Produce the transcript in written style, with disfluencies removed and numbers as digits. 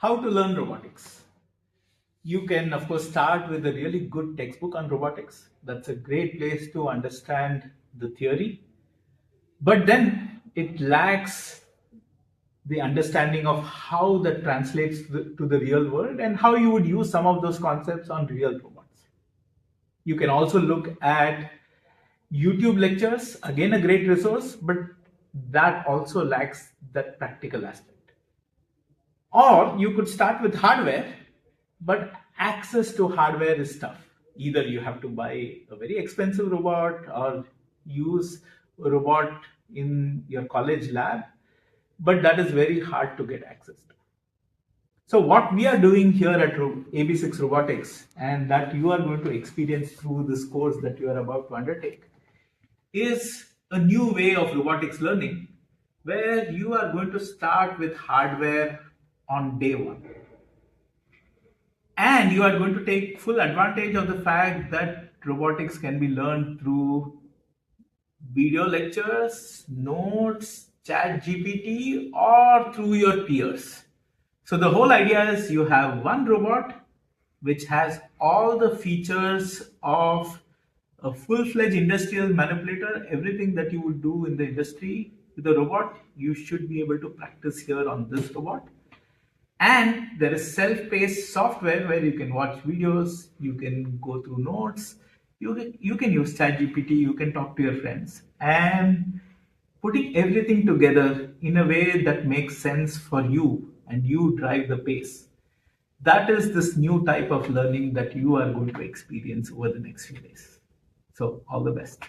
How to learn robotics? You can, of course, start with a really good textbook on robotics. That's a great place to understand the theory. But then it lacks the understanding of how that translates to the real world and how you would use some of those concepts on real robots. You can also look at YouTube lectures, again, a great resource, but that also lacks that practical aspect. Or you could start with hardware, but access to hardware is tough. Either you have to buy a very expensive robot or use a robot in your college lab, but that is very hard to get access to. So what we are doing here at ABsix Robotics, and that you are going to experience through this course that you are about to undertake, is a new way of robotics learning where you are going to start with hardware on day one. And you are going to take full advantage of the fact that robotics can be learned through video lectures, notes, chat GPT, or through your peers. So the whole idea is you have one robot which has all the features of a full-fledged industrial manipulator. Everything that you would do in the industry with a robot, you should be able to practice here on this robot. And there is self-paced software where you can watch videos, you can go through notes, you can use ChatGPT, you can talk to your friends, and putting everything together in a way that makes sense for you and you drive the pace. That is this new type of learning that you are going to experience over the next few days. So all the best.